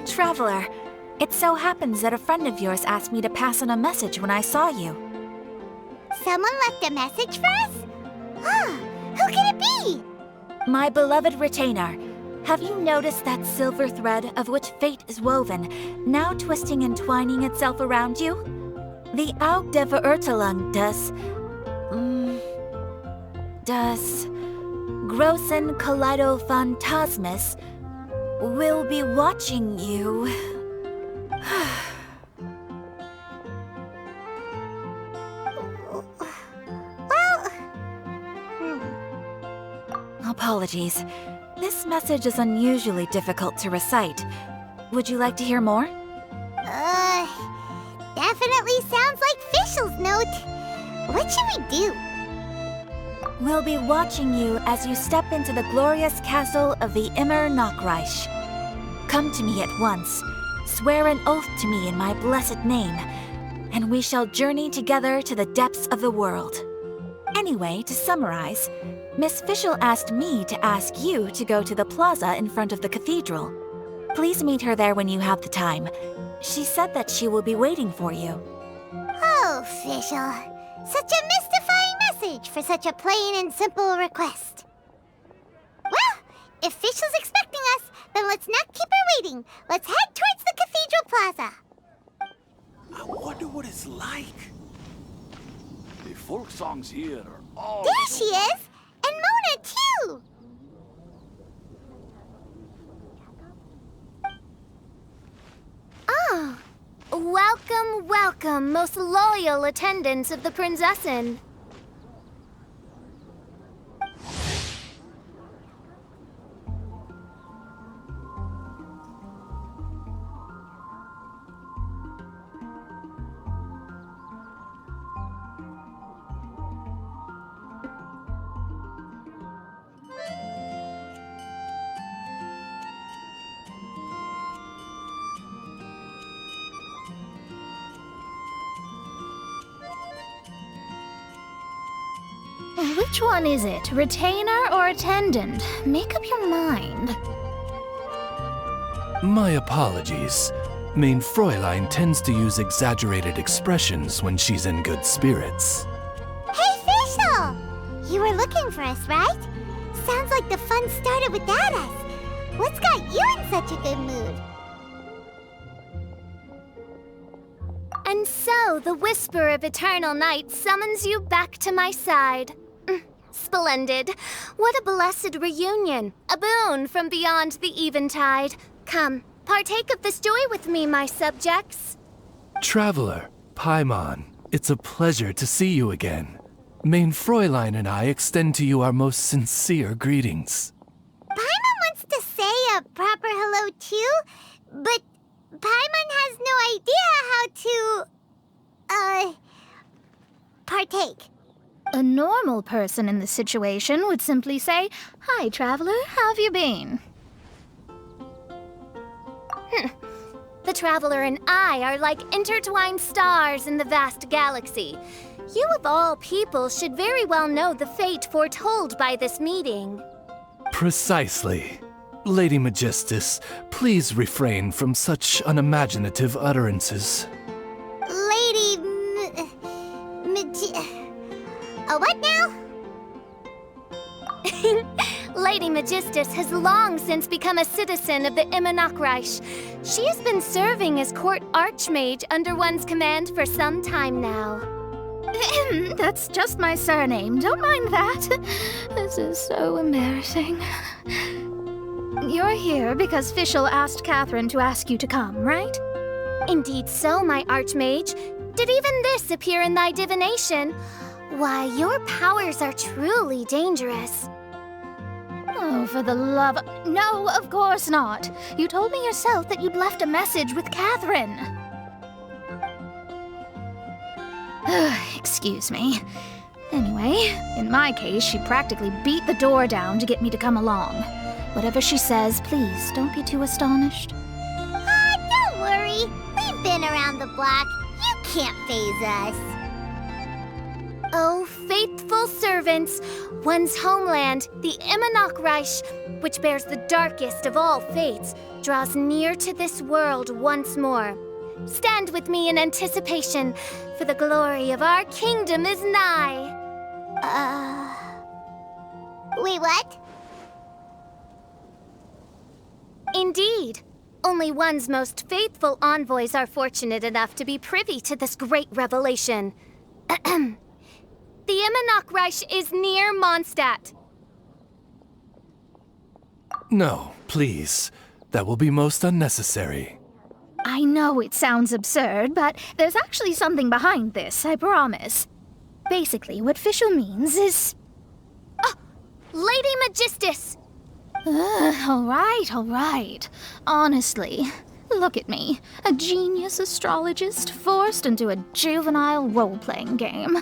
Traveler, it so happens that a friend of yours asked me to pass on a message when I saw you. Someone left a message for us? Who could it be? My beloved retainer, have you noticed that silver thread of which fate is woven, now twisting and twining itself around you? The Aug der Verurteilung das Großen Kaleido-Phantasmus will be watching you. Apologies. This message is unusually difficult to recite. Would you like to hear more? Definitely sounds like Fischl's note. What should we do? We'll be watching you as you step into the glorious castle of the Immer Nachreich. Come to me at once, swear an oath to me in my blessed name, and we shall journey together to the depths of the world. Anyway, to summarize, Miss Fischl asked me to ask you to go to the plaza in front of the cathedral. Please meet her there when you have the time. She said that she will be waiting for you. Oh, Fischl. Such a mystifying message for such a plain and simple request. Well, if Fischl's expecting us, then let's not keep her waiting. Let's head towards the cathedral plaza. I wonder what it's like. The folk songs here are all... There she is! And Mona, too! Oh, welcome, welcome, most loyal attendants of the Prinzessin. Which one is it? Retainer or attendant? Make up your mind. My apologies. Mein Fräulein tends to use exaggerated expressions when she's in good spirits. Hey, Fischl! You were looking for us, right? Sounds like the fun started without us. What's got you in such a good mood? And so, the whisper of eternal night summons you back to my side. Splendid. What a blessed reunion. A boon from beyond the eventide. Come, partake of this joy with me, my subjects. Traveler, Paimon, it's a pleasure to see you again. Mein Fräulein and I extend to you our most sincere greetings. Paimon wants to say a proper hello too, but Paimon has no idea how to, partake. A normal person in this situation would simply say, "Hi, traveler, how have you been?" The traveler and I are like intertwined stars in the vast galaxy. You of all people should very well know the fate foretold by this meeting. Precisely. Lady Magistus, please refrain from such unimaginative utterances. Lady what now? Lady Magistus has long since become a citizen of the Immer Nachreich. She has been serving as court archmage under one's command for some time now. That's just my surname. Don't mind that. This is so embarrassing. You're here because Fischl asked Catherine to ask you to come, right? Indeed so, my archmage. Did even this appear in thy divination? Why, your powers are truly dangerous. Oh, for the love of... No, of course not. You told me yourself that you'd left a message with Catherine. Excuse me. Anyway, in my case, she practically beat the door down to get me to come along. Whatever she says, please don't be too astonished. Don't worry. We've been around the block. You can't faze us. Oh, faithful servants, one's homeland, the Imanok which bears the darkest of all fates, draws near to this world once more. Stand with me in anticipation, for the glory of our kingdom is nigh. Wait, what? Indeed. Only one's most faithful envoys are fortunate enough to be privy to this great revelation. The Imanok is near Mondstadt. No, please. That will be most unnecessary. I know it sounds absurd, but there's actually something behind this, I promise. Basically, what Fischl means is... Lady Magistus! all right. Honestly, look at me. A genius astrologist forced into a juvenile role-playing game.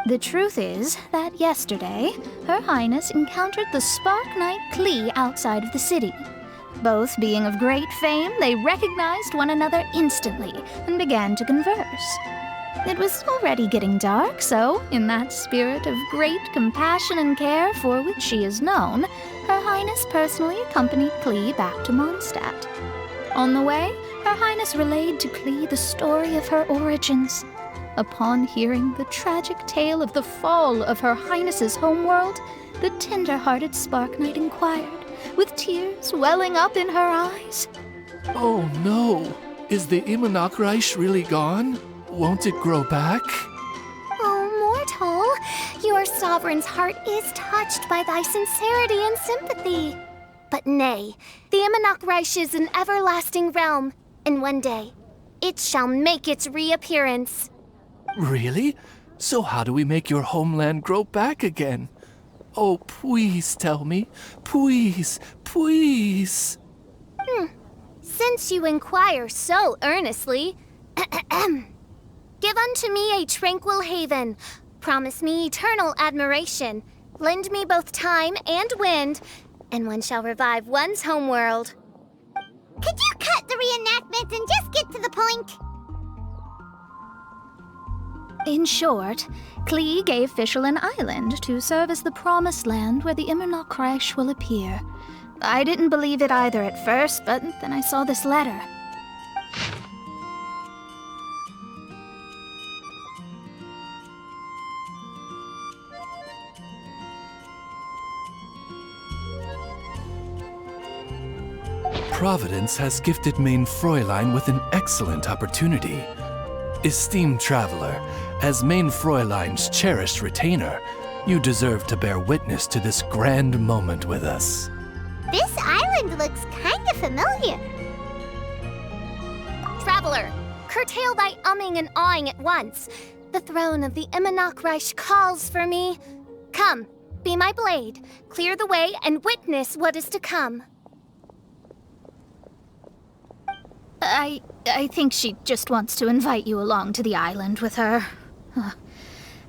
The truth is that yesterday, Her Highness encountered the Spark Knight Klee outside of the city. Both being of great fame, they recognized one another instantly and began to converse. It was already getting dark, so, in that spirit of great compassion and care for which she is known, Her Highness personally accompanied Klee back to Mondstadt. On the way, Her Highness relayed to Klee the story of her origins. Upon hearing the tragic tale of the fall of Her Highness's homeworld, the tender-hearted Spark Knight inquired, with tears welling up in her eyes. Oh no! Is the Imanok really gone? Won't it grow back? Oh, mortal, your sovereign's heart is touched by thy sincerity and sympathy. But nay, the Imanok is an everlasting realm, and one day, it shall make its reappearance. Really? So how do we make your homeland grow back again? Oh, please tell me. Please. Since you inquire so earnestly, give unto me a tranquil haven, promise me eternal admiration, lend me both time and wind, and one shall revive one's homeworld. Could you cut the reenactment and just get to the point? In short, Klee gave Fischl an island to serve as the promised land where the Imanok will appear. I didn't believe it either at first, but then I saw this letter. Providence has gifted Main Fräulein with an excellent opportunity. Esteemed traveler, as Main Fräulein's cherished retainer, you deserve to bear witness to this grand moment with us. This island looks kinda familiar. Traveler, curtail thy umming and awing at once. The throne of the Imanok calls for me. Come, be my blade, clear the way, and witness what is to come. I think she just wants to invite you along to the island with her.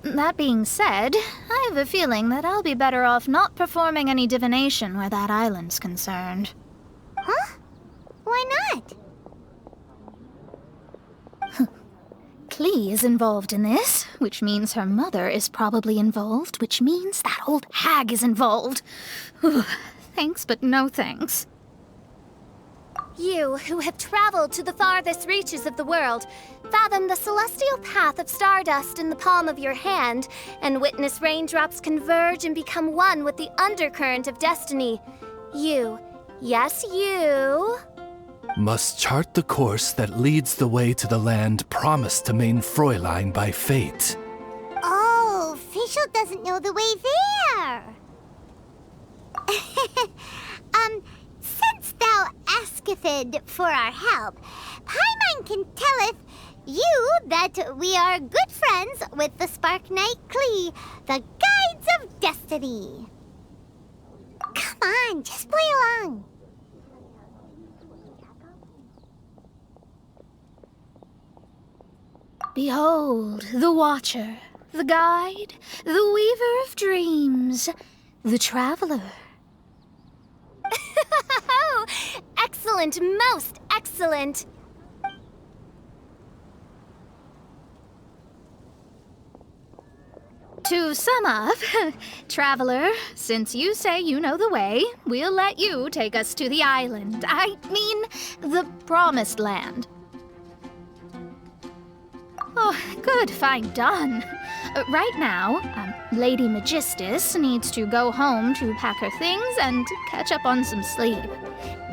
That being said, I have a feeling that I'll be better off not performing any divination where that island's concerned. Huh? Why not? Klee is involved in this, which means her mother is probably involved, which means that old hag is involved. Thanks, but no thanks. You, who have traveled to the farthest reaches of the world, fathom the celestial path of stardust in the palm of your hand, and witness raindrops converge and become one with the undercurrent of destiny. You, yes you, must chart the course that leads the way to the land promised to Main Fräulein by fate. Oh, Fischl doesn't know the way there. Since thou asketh for our help, Paimon can telleth you that we are good friends with the Spark Knight Klee, the guides of destiny. Come on, just play along. Behold, the Watcher, the Guide, the Weaver of Dreams, the Traveler. Excellent, most excellent. To sum up, Traveler, since you say you know the way, we'll let you take us to the island. I mean, the Promised Land. Oh, good, fine, done. Right now, Lady Magistus needs to go home to pack her things and catch up on some sleep.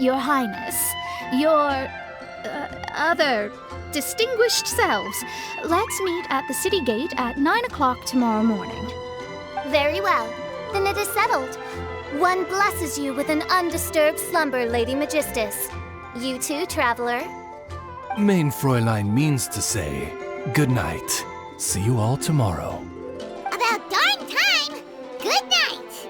Your Highness, your other distinguished selves, let's meet at the city gate at 9 o'clock tomorrow morning. Very well. Then it is settled. One blesses you with an undisturbed slumber, Lady Magistus. You too, Traveler. Main Fräulein means to say, good night. See you all tomorrow. About darn time! Good night!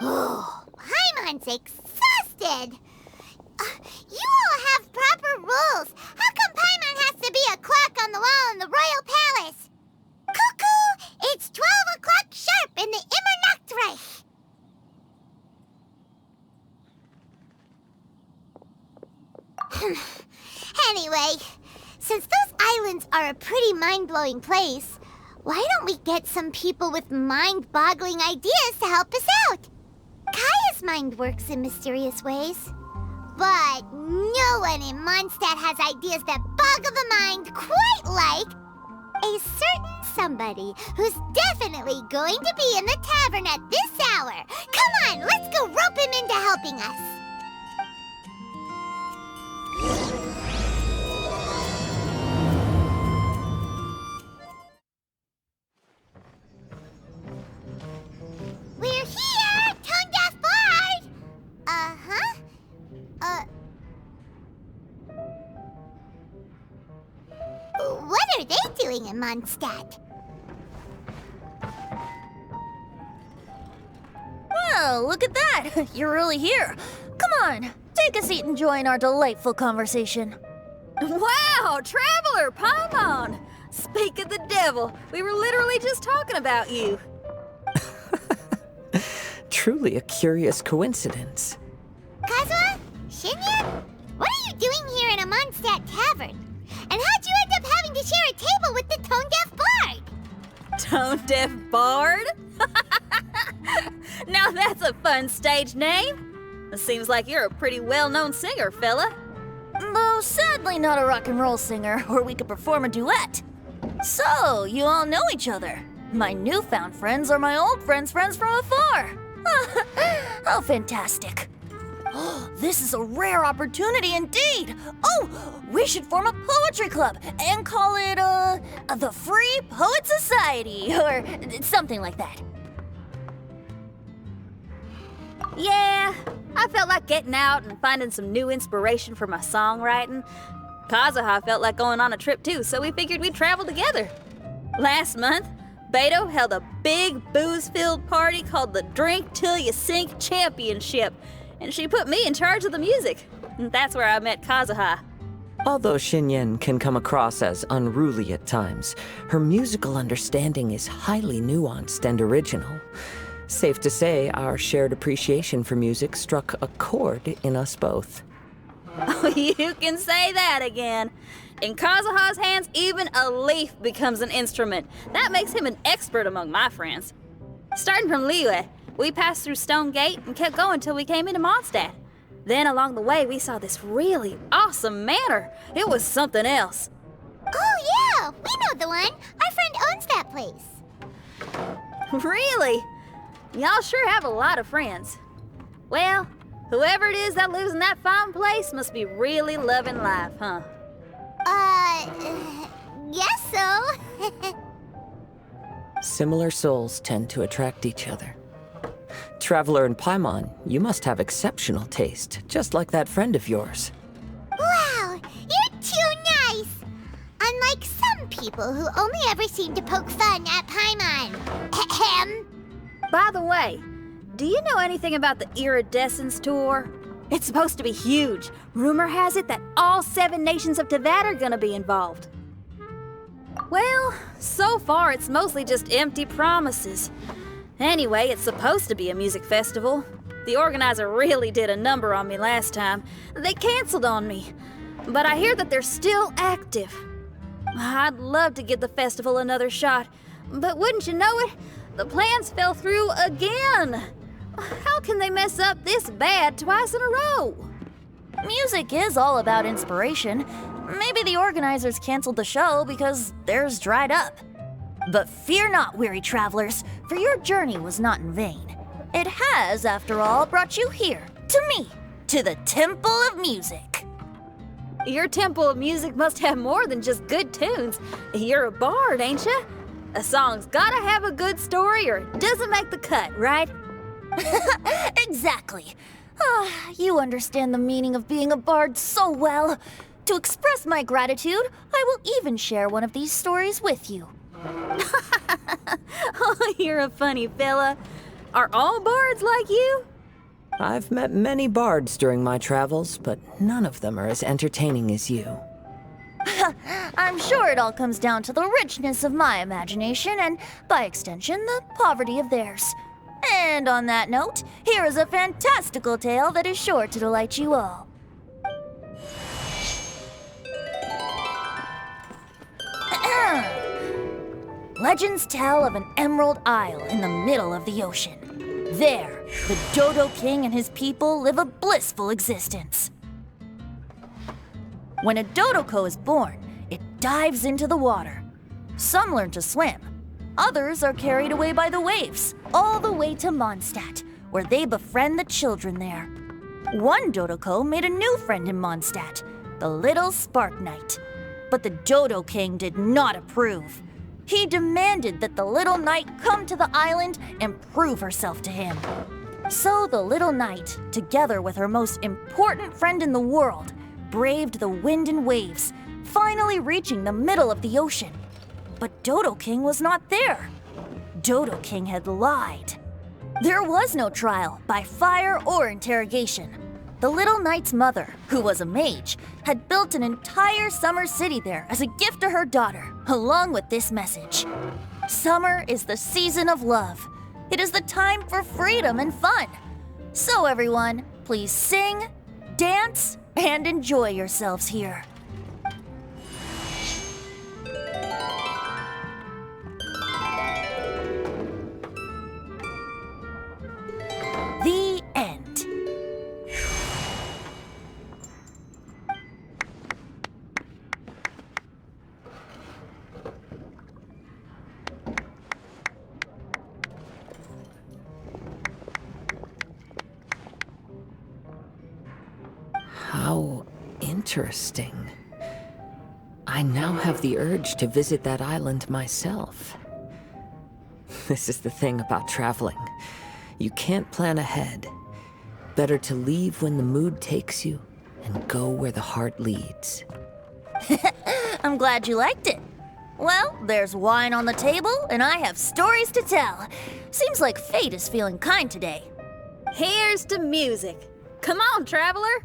Oh, Paimon's exhausted! You all have proper rules. How come Paimon has to be a clock on the wall in the royal palace? Cuckoo! It's 12 o'clock sharp in the Immernachtreich! Anyway, since those islands are a pretty mind-blowing place, why don't we get some people with mind-boggling ideas to help us out? Kaya's mind works in mysterious ways. But no one in Mondstadt has ideas that boggle the mind quite like a certain somebody who's definitely going to be in the tavern at this hour. Come on, let's go rope him into helping us. We're here, Tone-Deaf Bard! Uh-huh. What are they doing in Mondstadt? Well, look at that! You're really here. Come on, take a seat and join our delightful conversation. Wow, Traveler, Paimon! Speak of the devil, we were literally just talking about you. Truly a curious coincidence. Kazuha? Shinyan? What are you doing here in a Mondstadt tavern? And how'd you end up having to share a table with the Tone-Deaf Bard? Tone-Deaf Bard? Now that's a fun stage name. It seems like you're a pretty well-known singer, fella. Though sadly not a rock and roll singer, or we could perform a duet. So, you all know each other. My newfound friends are my old friends' friends from afar. How fantastic. This is a rare opportunity indeed. Oh, we should form a poetry club and call it, the Free Poet Society, or something like that. Yeah, I felt like getting out and finding some new inspiration for my songwriting. Kazuha felt like going on a trip too, so we figured we'd travel together. Last month, Beto held a big booze-filled party called the Drink Till You Sink Championship, and she put me in charge of the music. And that's where I met Kazuha. Although Shinyen can come across as unruly at times, her musical understanding is highly nuanced and original. Safe to say, our shared appreciation for music struck a chord in us both. Oh, you can say that again. In Kazuha's hands, even a leaf becomes an instrument. That makes him an expert among my friends. Starting from Liyue, we passed through Stone Gate and kept going till we came into Mondstadt. Then along the way, we saw this really awesome manor. It was something else. Oh yeah, we know the one. Our friend owns that place. Really? Y'all sure have a lot of friends. Well, whoever it is that lives in that fine place must be really loving life, huh? Guess so. Similar souls tend to attract each other. Traveler and Paimon, you must have exceptional taste, just like that friend of yours. Wow, you're too nice. Unlike some people who only ever seem to poke fun at Paimon. Ahem. By the way, do you know anything about the Iridescence Tour? It's supposed to be huge. Rumor has it that all 7 nations of Tevat are gonna be involved. Well, so far it's mostly just empty promises. Anyway, it's supposed to be a music festival. The organizer really did a number on me last time. They canceled on me. But I hear that they're still active. I'd love to give the festival another shot. But wouldn't you know it, the plans fell through again. How can they mess up this bad twice in a row? Music is all about inspiration. Maybe the organizers canceled the show because theirs dried up. But fear not, weary travelers, for your journey was not in vain. It has, after all, brought you here, to me, to the Temple of Music. Your Temple of Music must have more than just good tunes. You're a bard, ain't ya? A song's gotta have a good story or it doesn't make the cut, right? Exactly. You understand the meaning of being a bard so well. To express my gratitude, I will even share one of these stories with you. Oh, you're a funny fella. Are all bards like you? I've met many bards during my travels, but none of them are as entertaining as you. I'm sure it all comes down to the richness of my imagination and, by extension, the poverty of theirs. And on that note, here is a fantastical tale that is sure to delight you all. Legends tell of an emerald isle in the middle of the ocean. There, the Dodo King and his people live a blissful existence. When a Dodoko is born, it dives into the water. Some learn to swim. Others are carried away by the waves, all the way to Mondstadt, where they befriend the children there. One Dodoko made a new friend in Mondstadt, the little Spark Knight. But the Dodo King did not approve. He demanded that the little knight come to the island and prove herself to him. So the little knight, together with her most important friend in the world, braved the wind and waves, finally reaching the middle of the ocean. But Dodo King was not there. Dodo King had lied. There was no trial by fire or interrogation. The little knight's mother, who was a mage, had built an entire summer city there as a gift to her daughter, along with this message. Summer is the season of love. It is the time for freedom and fun. So everyone, please sing, dance, and enjoy yourselves here. The end. How interesting. I now have the urge to visit that island myself. This is the thing about traveling. You can't plan ahead. Better to leave when the mood takes you and go where the heart leads. I'm glad you liked it. Well, there's wine on the table, and I have stories to tell. Seems like fate is feeling kind today. Here's to music. Come on, traveler.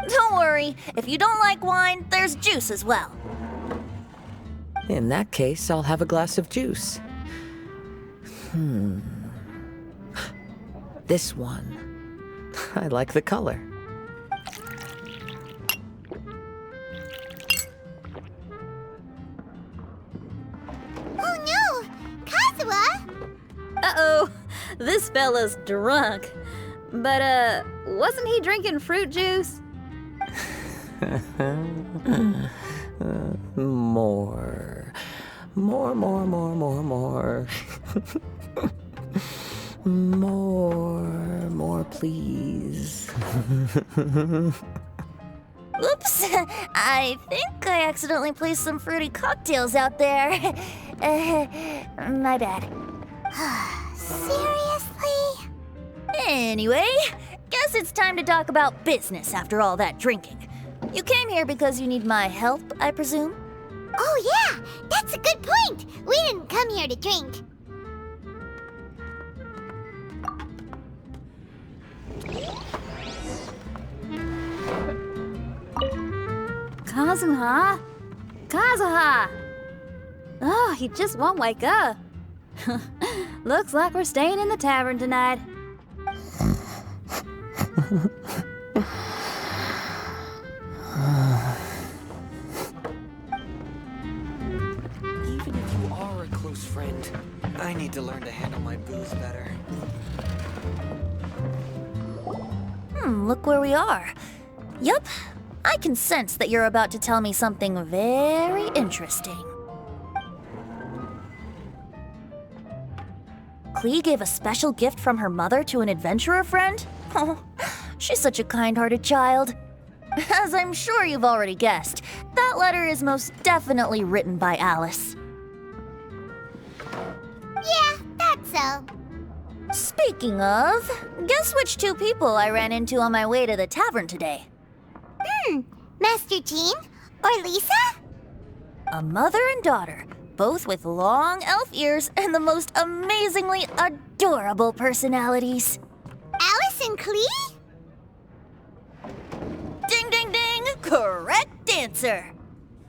Don't worry, if you don't like wine, there's juice as well. In that case, I'll have a glass of juice. This one. I like the color. Oh no! Kazuha! Uh-oh, this fella's drunk. But, wasn't he drinking fruit juice? More. More, please. Oops, I think I accidentally placed some fruity cocktails out there. My bad. Seriously? Anyway, guess it's time to talk about business after all that drinking. You came here because you need my help, I presume? Oh yeah, that's a good point. We didn't come here to drink. Kazuha? Kazuha! Oh, he just won't wake up. Looks like we're staying in the tavern tonight. Even if you are a close friend, I need to learn to handle my booze better. Look where we are. Yup, I can sense that you're about to tell me something very interesting. Klee gave a special gift from her mother to an adventurer friend? Oh, she's such a kind-hearted child. As I'm sure you've already guessed, that letter is most definitely written by Alice. Yeah, that's so. Speaking of, guess which two people I ran into on my way to the tavern today? Master Jean? Or Lisa? A mother and daughter, both with long elf ears and the most amazingly adorable personalities. Alice and Klee? Ding, ding, ding! Correct answer!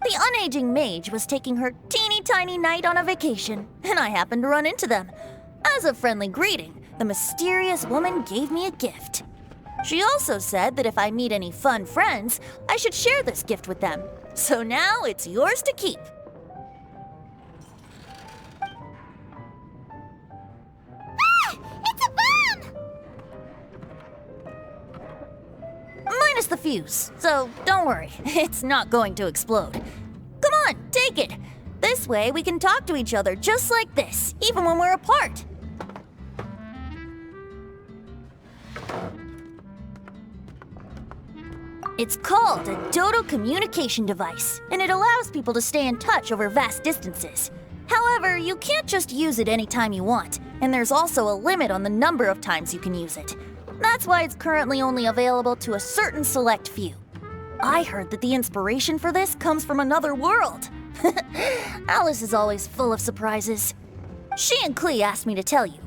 The unaging mage was taking her teeny tiny knight on a vacation, and I happened to run into them. As a friendly greeting, the mysterious woman gave me a gift. She also said that if I meet any fun friends, I should share this gift with them. So now it's yours to keep. It's a bomb! Minus the fuse, so don't worry, it's not going to explode. Come on, take it. This way we can talk to each other just like this, even when we're apart. It's called a Dodo communication device, and it allows people to stay in touch over vast distances. However, you can't just use it anytime you want, and there's also a limit on the number of times you can use it. That's why it's currently only available to a certain select few. I heard that the inspiration for this comes from another world. Alice is always full of surprises. She and Klee asked me to tell you.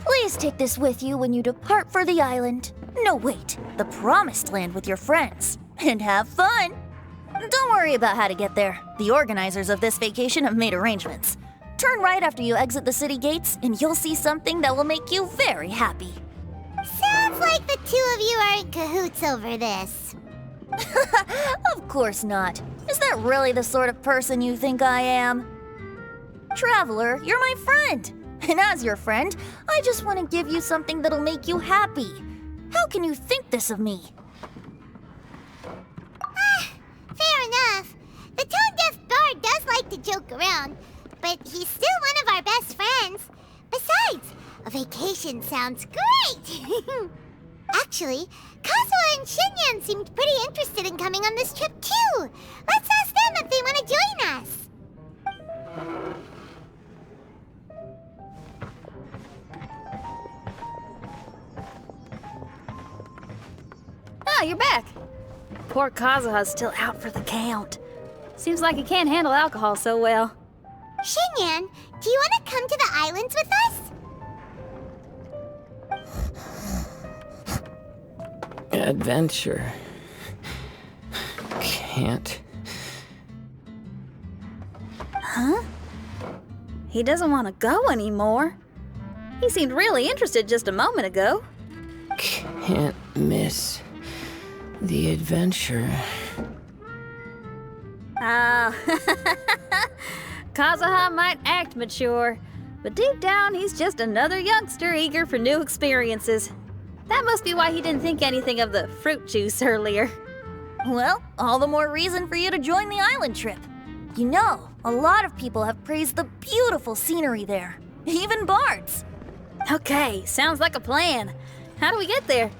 Please take this with you when you depart for the island. No, wait, the Promised Land with your friends. And have fun! Don't worry about how to get there. The organizers of this vacation have made arrangements. Turn right after you exit the city gates, and you'll see something that will make you very happy. Sounds like the two of you are in cahoots over this. Of course not. Is that really the sort of person you think I am? Traveler, you're my friend. And as your friend, I just want to give you something that'll make you happy. How can you think this of me? Fair enough. The tone-deaf bard does like to joke around, but he's still one of our best friends. Besides, a vacation sounds great! Actually, Kazuha and Shinyan seemed pretty interested in coming on this trip too. Let's ask them if they want to join us. Ah, you're back. Poor Kazuha's still out for the count. Seems like he can't handle alcohol so well. Shinyan, do you want to come to the islands with us? Adventure. Can't. Huh? He doesn't want to go anymore. He seemed really interested just a moment ago. Can't miss the adventure. Ah, Kazuha might act mature, but deep down he's just another youngster eager for new experiences. That must be why he didn't think anything of the fruit juice earlier. Well, all the more reason for you to join the island trip. You know, a lot of people have praised the beautiful scenery there. Even bards. Okay, sounds like a plan. How do we get there?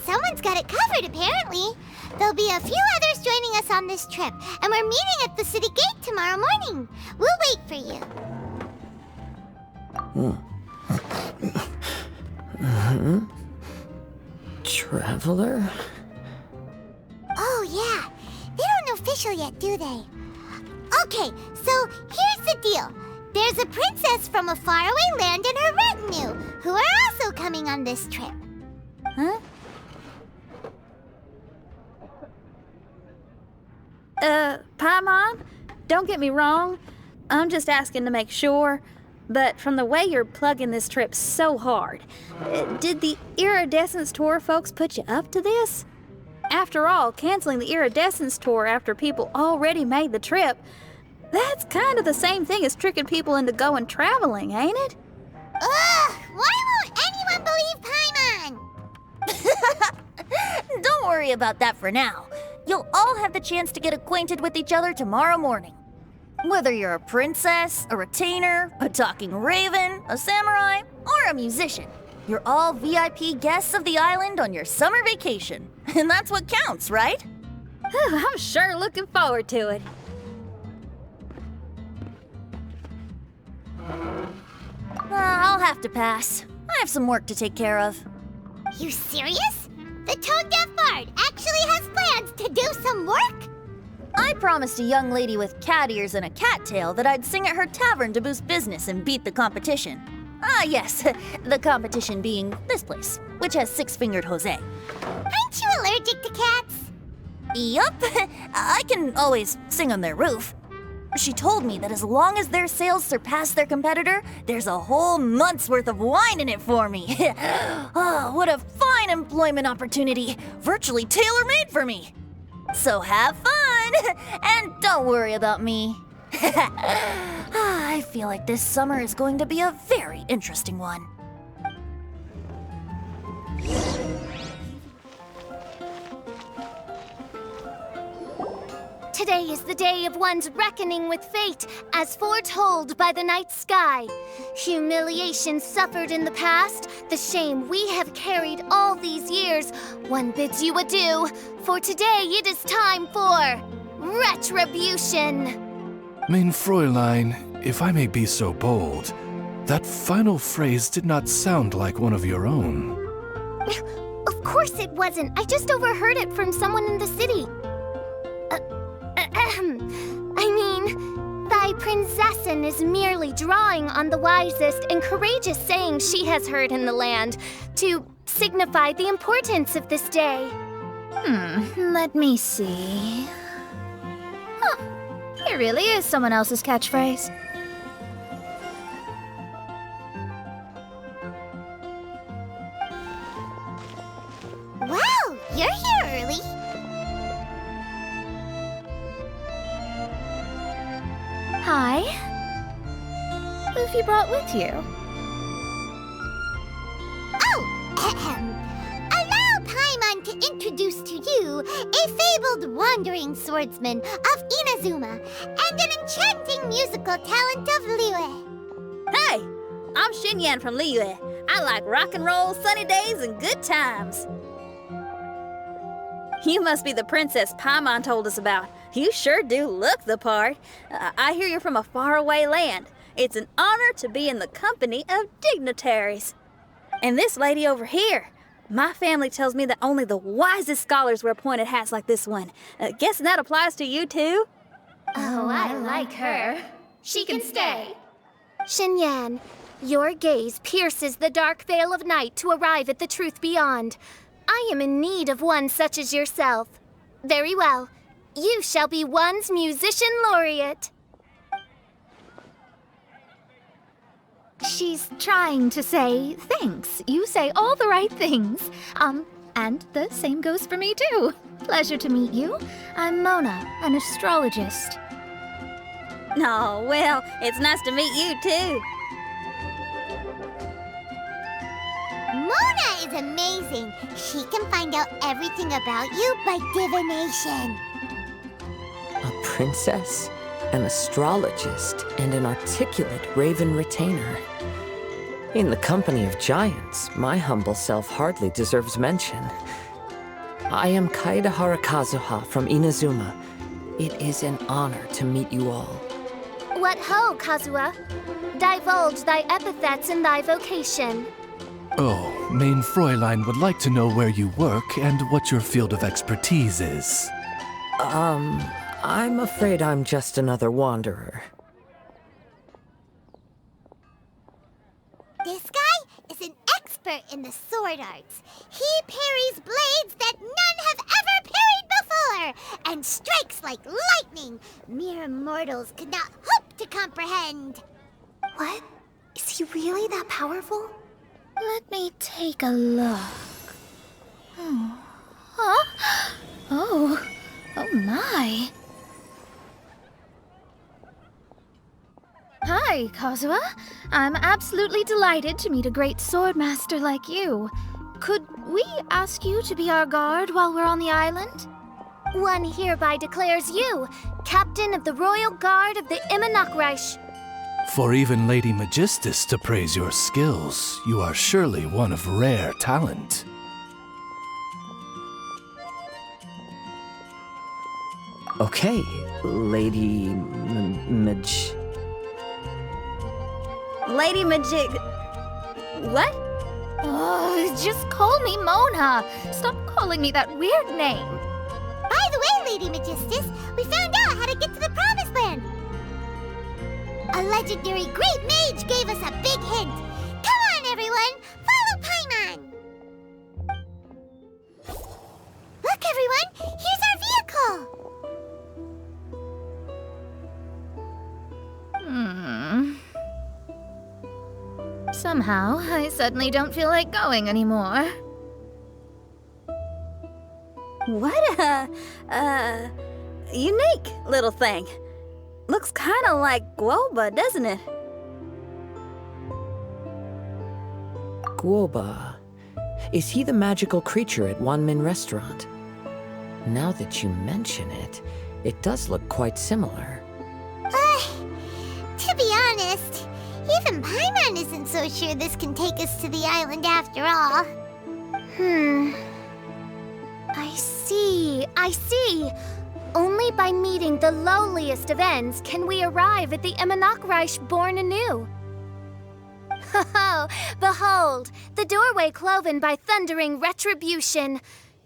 Someone's got it covered, apparently. There'll be a few others joining us on this trip, and we're meeting at the city gate tomorrow morning. We'll wait for you. Traveler? Oh, yeah. They don't know official yet, do they? Okay, so here's the deal. There's a princess from a faraway land and her retinue, who are also coming on this trip. Huh? Paimon, don't get me wrong. I'm just asking to make sure. But from the way you're plugging this trip so hard, did the Iridescence Tour folks put you up to this? After all, canceling the Iridescence Tour after people already made the trip, that's kind of the same thing as tricking people into going traveling, ain't it? Ugh! Why won't anyone believe Paimon? Don't worry about that for now. You'll all have the chance to get acquainted with each other tomorrow morning. Whether you're a princess, a retainer, a talking raven, a samurai, or a musician, you're all VIP guests of the island on your summer vacation. And that's what counts, right? I'm sure looking forward to it. I'll have to pass. I have some work to take care of. You serious? The tone-deaf bard actually has plans to do some work? I promised a young lady with cat ears and a cattail that I'd sing at her tavern to boost business and beat the competition. Ah, yes, the competition being this place, which has six-fingered Jose. Aren't you allergic to cats? Yup, I can always sing on their roof. She told me that as long as their sales surpass their competitor, there's a whole month's worth of wine in it for me. Oh, what a fine employment opportunity, virtually tailor-made for me. So have fun, and don't worry about me. I feel like this summer is going to be a very interesting one. Today is the day of one's reckoning with fate, as foretold by the night sky. Humiliation suffered in the past, the shame we have carried all these years. One bids you adieu, for today it is time for retribution. Mein Fräulein, if I may be so bold, that final phrase did not sound like one of your own. Of course it wasn't. I just overheard it from someone in the city. I mean, thy princessin is merely drawing on the wisest and courageous sayings she has heard in the land to signify the importance of this day. Let me see. Huh, here really is someone else's catchphrase. Wow, you're here early. Hi. Who have you brought with you? Oh, allow Paimon to introduce to you a fabled wandering swordsman of Inazuma and an enchanting musical talent of Liyue. Hey, I'm Xinyan from Liyue. I like rock and roll, sunny days, and good times. You must be the princess Paimon told us about. You sure do look the part. I hear you're from a faraway land. It's an honor to be in the company of dignitaries. And this lady over here, my family tells me that only the wisest scholars wear pointed hats like this one. Guessing that applies to you too? Oh, I like her. She can stay. Xinyan, your gaze pierces the dark veil of night to arrive at the truth beyond. I am in need of one such as yourself. Very well. You shall be one's musician laureate. She's trying to say thanks. You say all the right things. And the same goes for me too. Pleasure to meet you. I'm Mona, an astrologist. Oh, well, it's nice to meet you too. Mona is amazing. She can find out everything about you by divination. A princess, an astrologist, and an articulate raven retainer. In the company of giants, my humble self hardly deserves mention. I am Kaida Harakazuha from Inazuma. It is an honor to meet you all. What ho, Kazuha? Divulge thy epithets and thy vocation. Oh, Mein Fräulein would like to know where you work and what your field of expertise is. I'm afraid I'm just another wanderer. This guy is an expert in the sword arts. He parries blades that none have ever parried before, and strikes like lightning. Mere mortals could not hope to comprehend. What? Is he really that powerful? Let me take a look. Oh. Huh? Oh. Oh my. Hi, Kazuha. I'm absolutely delighted to meet a great swordmaster like you. Could we ask you to be our guard while we're on the island? One hereby declares you Captain of the Royal Guard of the Immernachtreich. For even Lady Magistus to praise your skills, you are surely one of rare talent. Okay, Lady Lady Magic. What? Oh, just call me Mona. Stop calling me that weird name. By the way, Lady Magistus, we found out how to get to the Promised Land. A legendary great mage gave us a big hint. Come on, everyone, follow Paimon. Look, everyone, here's our vehicle. Somehow, I suddenly don't feel like going anymore. What a unique little thing. Looks kind of like Guoba, doesn't it? Guoba. Is he the magical creature at Wanmin Restaurant? Now that you mention it, it does look quite similar. To be honest, even Paimon isn't so sure this can take us to the island after all. I see. Only by meeting the lowliest of ends can we arrive at the Immernachtreich born anew. Ho, behold, the doorway cloven by thundering retribution.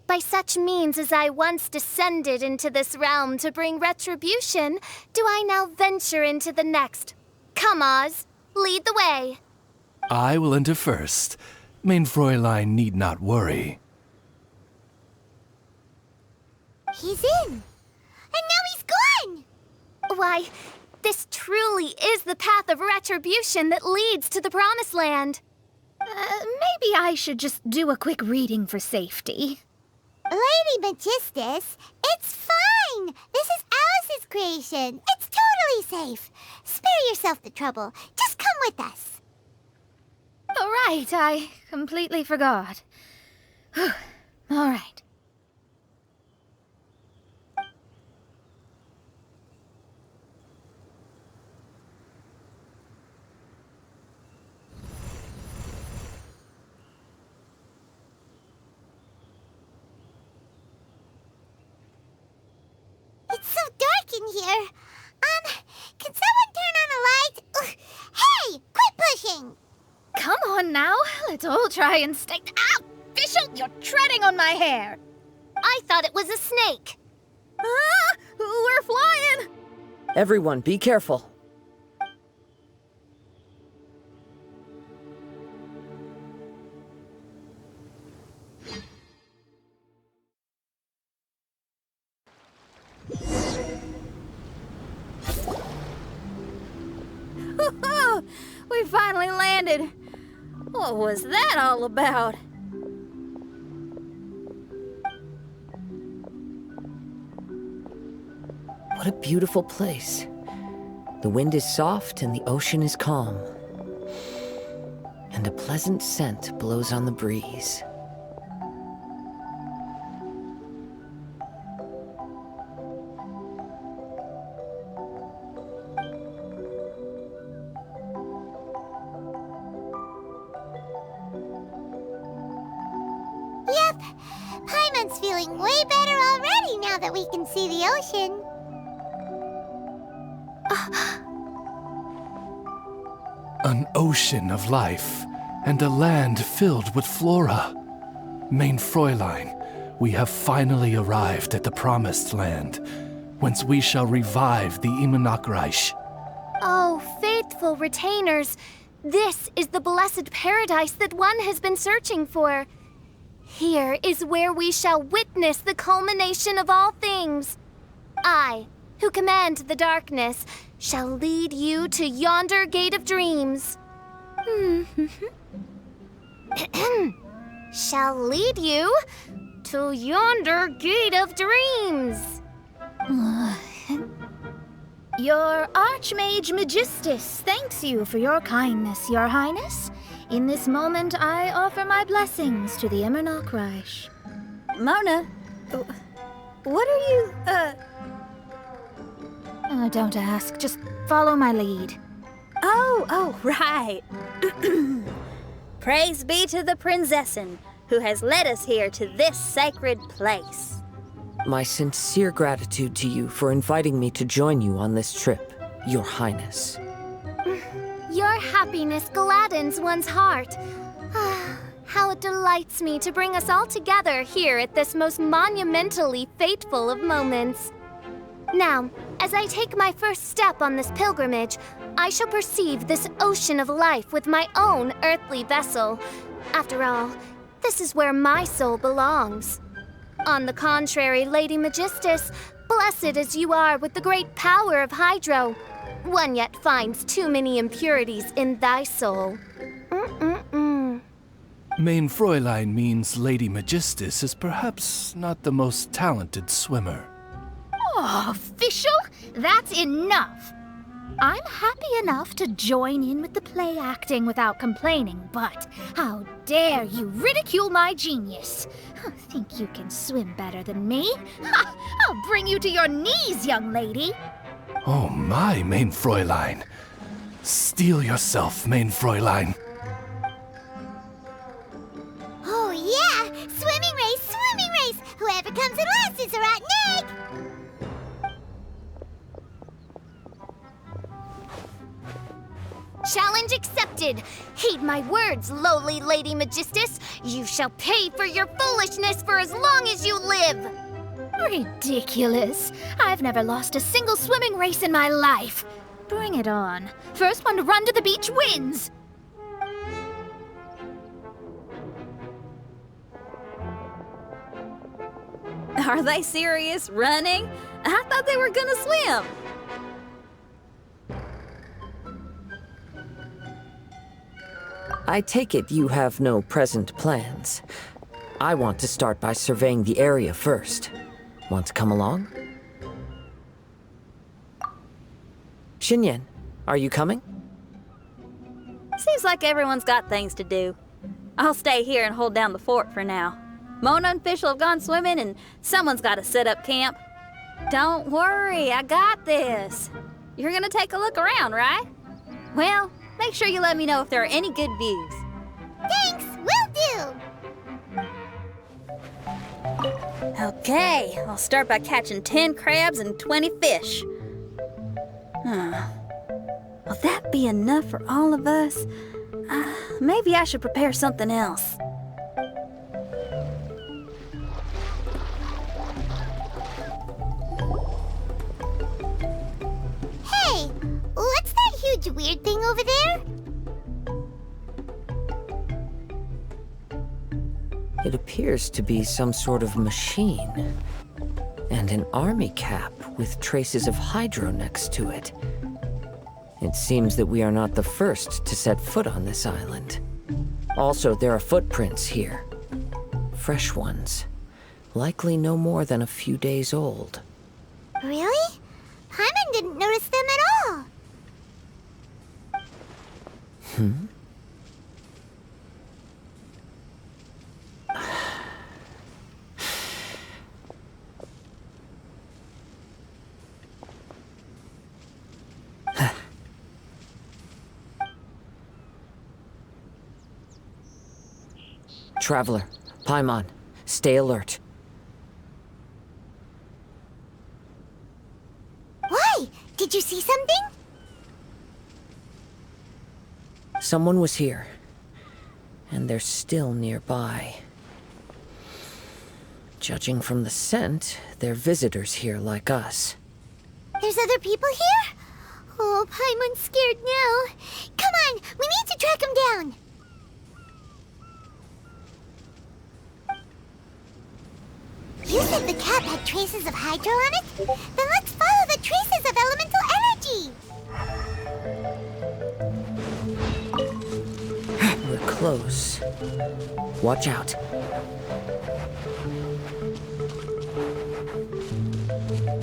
By such means as I once descended into this realm to bring retribution, do I now venture into the next. Come, Oz, lead the way. I will enter first. Main Fräulein need not worry. He's in. And now he's gone. Why, this truly is the path of retribution that leads to the Promised Land. Maybe I should just do a quick reading for safety. Lady Magistus, it's fine. This is Alice's creation. It's totally safe. Spare yourself the trouble. Just come with us. All right, I completely forgot. All right. It's so dark in here. Can someone turn on a light? Ugh. Hey, quit pushing. Come on now, let's all try and stay. Ah! Fischl, you're treading on my hair. I thought it was a snake. Ah, we're flying! Everyone, be careful. We finally landed. What was that all about? What a beautiful place. The wind is soft and the ocean is calm. And a pleasant scent blows on the breeze. Yep. Paimon's feeling way better already now that we can see the ocean. An ocean of life, and a land filled with flora. Main Fräulein, we have finally arrived at the Promised Land, whence we shall revive the Immernachtreich. Oh, faithful retainers, this is the blessed paradise that one has been searching for. Here is where we shall witness the culmination of all things. I, who command the darkness, shall lead you to yonder gate of dreams. Shall lead you to yonder gate of dreams. Your Archmage Magistus thanks you for your kindness, Your Highness. In this moment, I offer my blessings to the Immernochreich. Mona, what are you, Don't ask, just follow my lead. Oh, right. Praise be to the Prinzessin, who has led us here to this sacred place. My sincere gratitude to you for inviting me to join you on this trip, Your Highness. Your happiness gladdens one's heart. How it delights me to bring us all together here at this most monumentally fateful of moments. Now, as I take my first step on this pilgrimage, I shall perceive this ocean of life with my own earthly vessel. After all, this is where my soul belongs. On the contrary, Lady Magistus, blessed as you are with the great power of Hydro, one yet finds too many impurities in thy soul. Main Fräulein means Lady Magistus is perhaps not the most talented swimmer. Oh, official? That's enough. I'm happy enough to join in with the play acting without complaining, but how dare you ridicule my genius? Think you can swim better than me? Ha! I'll bring you to your knees, young lady. Oh my, Main Fräulein. Steel yourself, Main Fräulein. Oh yeah! Swimming race! Whoever comes in last is a rotten egg! Challenge accepted. Heed my words, lowly Lady Magistus. You shall pay for your foolishness for as long as you live. Ridiculous. I've never lost a single swimming race in my life. Bring it on. First one to run to the beach wins. Are they serious? Running? I thought they were gonna swim. I take it you have no present plans. I want to start by surveying the area first. Want to come along? Xinyan, are you coming? Seems like everyone's got things to do. I'll stay here and hold down the fort for now. Mona and Fischl have gone swimming, and someone's got to set up camp. Don't worry, I got this. You're gonna take a look around, right? Well, make sure you let me know if there are any good views. Thanks, will do! Okay, I'll start by catching 10 crabs and 20 fish. Will that be enough for all of us? Maybe I should prepare something else. Hey, what's that huge weird thing over there? It appears to be some sort of machine. And an army cap with traces of hydro next to it. It seems that we are not the first to set foot on this island. Also, there are footprints here. Fresh ones. Likely no more than a few days old. Really? Paimon didn't notice them at all. Traveler, Paimon, stay alert. Why? Did you see something? Someone was here, and they're still nearby. Judging from the scent, they're visitors here like us. There's other people here? Oh, Paimon's scared now. Come on, we need to track him down. You said the cap had traces of hydro on it? Then let's follow the traces of elemental energy! We're close. Watch out.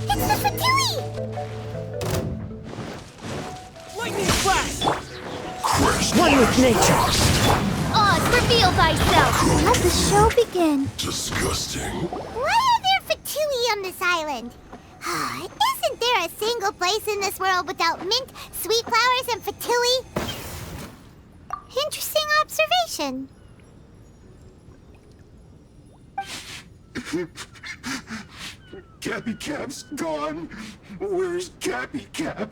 It's the Fatui! Lightning flash! One with nature. Oz, reveal thyself! Let the show begin. Disgusting. Why are there Fatui on this island? Isn't there a single place in this world without mint, sweet flowers, and Fatui? Interesting observation. Cappy Cap's gone. Where's Cappy Cap?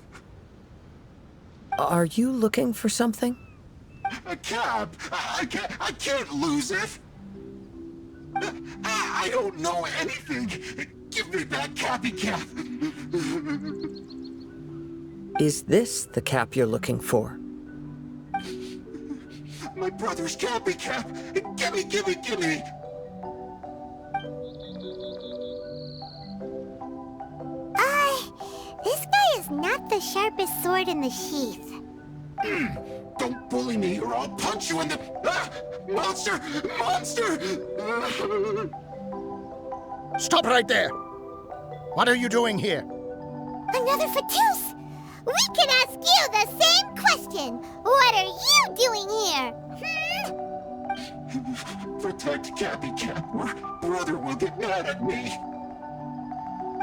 Are you looking for something? A cap! I can't lose it! I don't know anything! Give me back Cappy Cap! Is this the cap you're looking for? My brother's Cappy Cap! Gimme! This guy is not the sharpest sword in the sheath. Don't bully me or I'll punch you in the... Monster! Stop right there! What are you doing here? Another Fatus! We can ask you the same question! What are you doing here? Protect Cappy Cap or brother will get mad at me.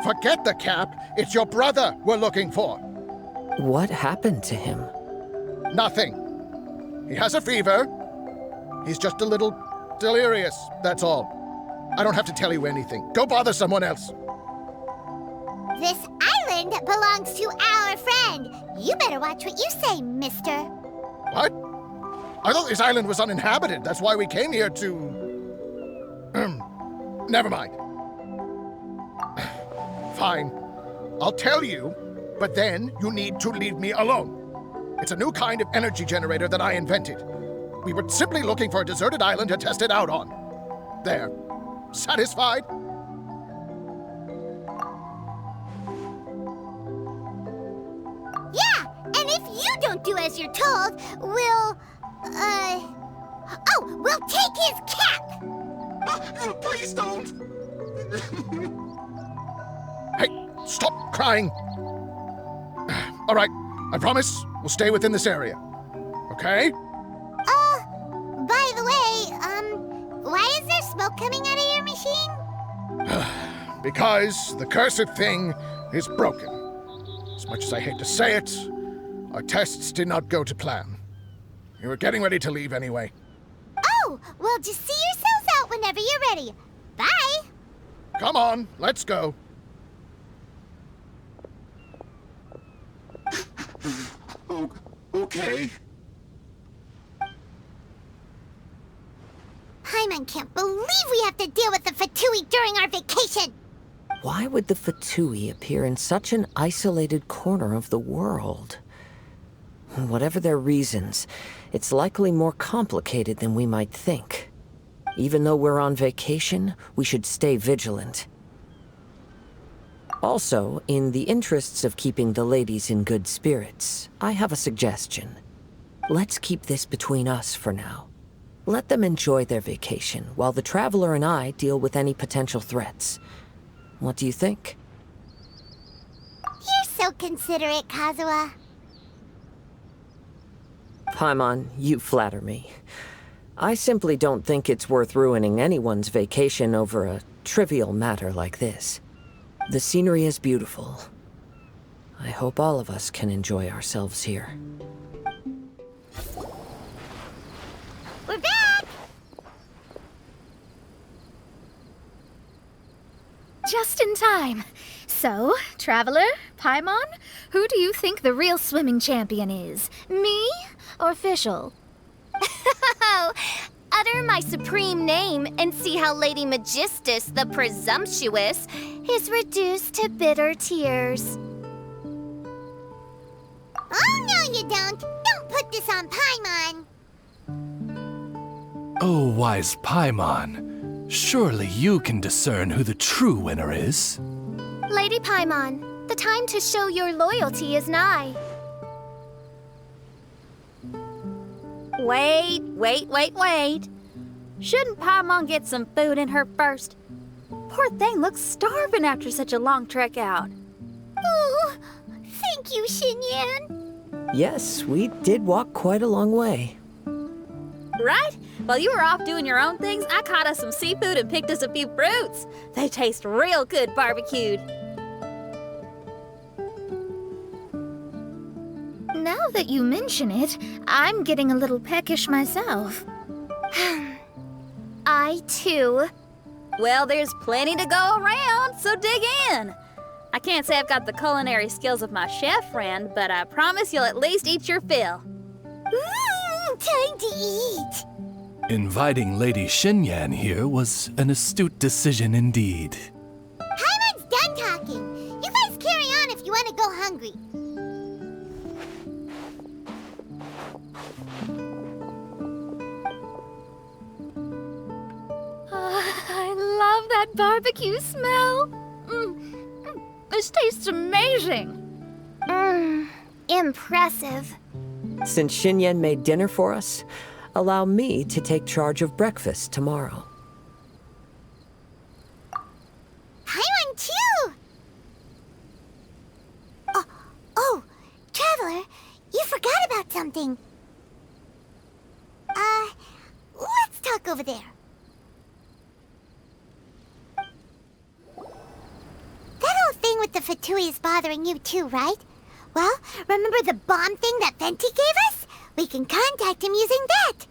Forget the cap. It's your brother we're looking for. What happened to him? Nothing. He has a fever. He's just a little delirious, that's all. I don't have to tell you anything. Go bother someone else. This island belongs to our friend. You better watch what you say, mister. What? I thought this island was uninhabited. That's why we came here to... Never mind. Fine. I'll tell you, but then you need to leave me alone. It's a new kind of energy generator that I invented. We were simply looking for a deserted island to test it out on. There. Satisfied? Yeah, and if you don't do as you're told, we'll take his cap! Please don't! Hey, stop crying. All right, I promise we'll stay within this area. Okay? By the way, why is there smoke coming out of your machine? Because the cursed thing is broken. As much as I hate to say it, our tests did not go to plan. You were getting ready to leave anyway. Oh, well, just see yourselves out whenever you're ready. Bye! Come on, let's go. Okay. Paimon can't believe we have to deal with the Fatui during our vacation! Why would the Fatui appear in such an isolated corner of the world? Whatever their reasons, it's likely more complicated than we might think. Even though we're on vacation, we should stay vigilant. Also, in the interests of keeping the ladies in good spirits, I have a suggestion. Let's keep this between us for now. Let them enjoy their vacation, while the Traveler and I deal with any potential threats. What do you think? You're so considerate, Kazuha. Paimon, you flatter me. I simply don't think it's worth ruining anyone's vacation over a trivial matter like this. The scenery is beautiful. I hope all of us can enjoy ourselves here. We're back! Just in time. So, Traveler, Paimon, who do you think the real swimming champion is? Me or Fischl? Utter my supreme name and see how Lady Magistus the Presumptuous is reduced to bitter tears. Oh, no you don't! Don't put this on Paimon! Oh, wise Paimon, surely you can discern who the true winner is. Lady Paimon, the time to show your loyalty is nigh. Wait. Shouldn't Paimon get some food in her first? Poor thing looks starving after such a long trek out. Oh, thank you, Xinyan. Yes, we did walk quite a long way. Right? While you were off doing your own things, I caught us some seafood and picked us a few fruits. They taste real good barbecued. Now that you mention it, I'm getting a little peckish myself. I too. Well, there's plenty to go around, so dig in. I can't say I've got the culinary skills of my chef friend, but I promise you'll at least eat your fill. Time to eat. Inviting Lady Xinyan here was an astute decision indeed. Paimon's done talking. You guys carry on if you want to go hungry. I love that barbecue smell. This tastes amazing. Impressive. Since Xinyan made dinner for us, allow me to take charge of breakfast tomorrow. Paimon too. Oh, Traveler, you forgot about something. Let's talk over there. That whole thing with the Fatui is bothering you too, right? Well, remember the bomb thing that Venti gave us? We can contact him using that.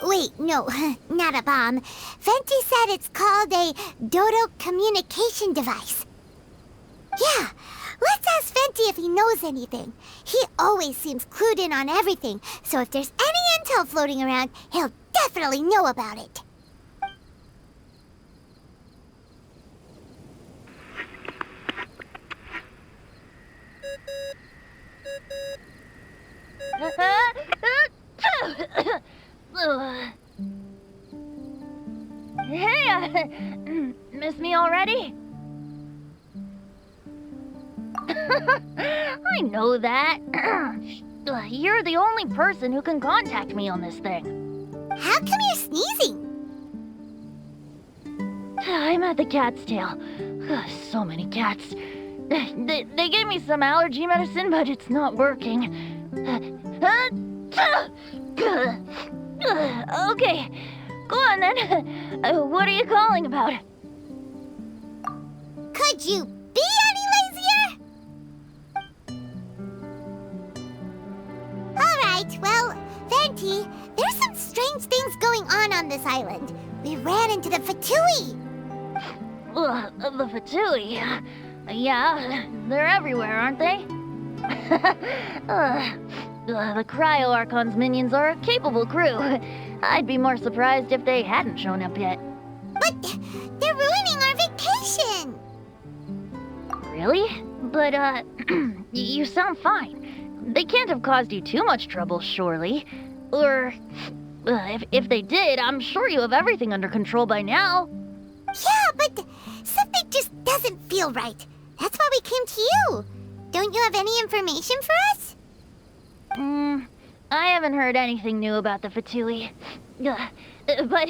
Wait, no, not a bomb. Venti said it's called a Dodo communication device. Yeah, let's ask Venti if he knows anything. He always seems clued in on everything, so if there's any intel floating around, he'll definitely know about it. Hey, miss me already? I know that. You're the only person who can contact me on this thing. How come you're sneezing? I'm at the cat's tail. So many cats. They gave me some allergy medicine, but it's not working. Okay, go on then. What are you calling about? Could you be any lazier? Alright, well, Venti, there's some strange things going on this island. We ran into the Fatui. The Fatui? Yeah, they're everywhere, aren't they? The Cryo Archon's minions are a capable crew. I'd be more surprised if they hadn't shown up yet. But they're ruining our vacation. Really? But, you sound fine. They can't have caused you too much trouble, surely. Or, if they did, I'm sure you have everything under control by now. Yeah, but something just doesn't feel right. That's why we came to you. Don't you have any information for us? I haven't heard anything new about the Fatui. But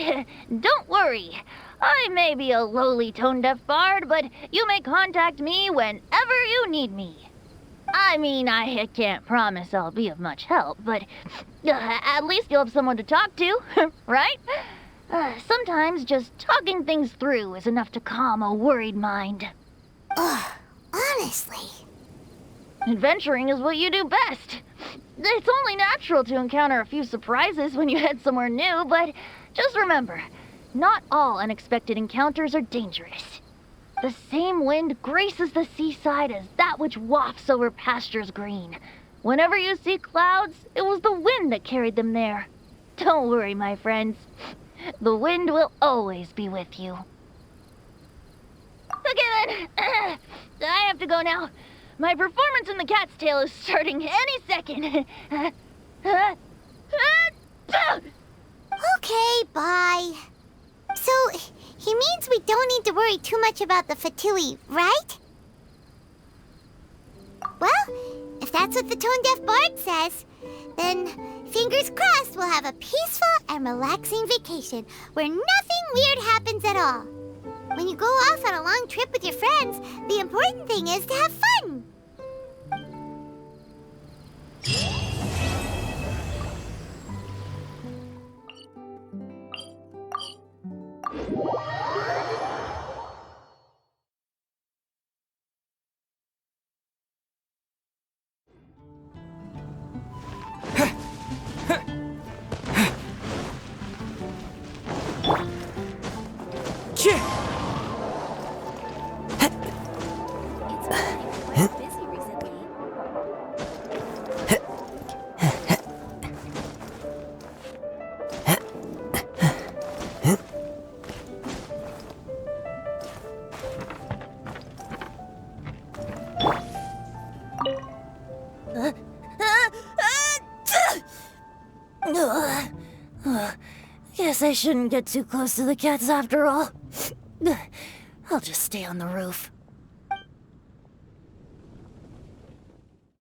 don't worry. I may be a lowly tone-deaf bard, but you may contact me whenever you need me. I mean, I can't promise I'll be of much help, but at least you'll have someone to talk to, right? Sometimes just talking things through is enough to calm a worried mind. Honestly. Adventuring is what you do best. It's only natural to encounter a few surprises when you head somewhere new, but just remember, not all unexpected encounters are dangerous. The same wind graces the seaside as that which wafts over pastures green. Whenever you see clouds, it was the wind that carried them there. Don't worry, my friends. The wind will always be with you. Okay then, I have to go now. My performance in the cat's tail is starting any second. Okay, bye. So, he means we don't need to worry too much about the Fatui, right? Well, if that's what the tone-deaf bard says, then Fingers crossed we'll have a peaceful and relaxing vacation where nothing weird happens at all. When you go off on a long trip with your friends, the important thing is to have fun. Guess I shouldn't get too close to the cats after all. I'll just stay on the roof.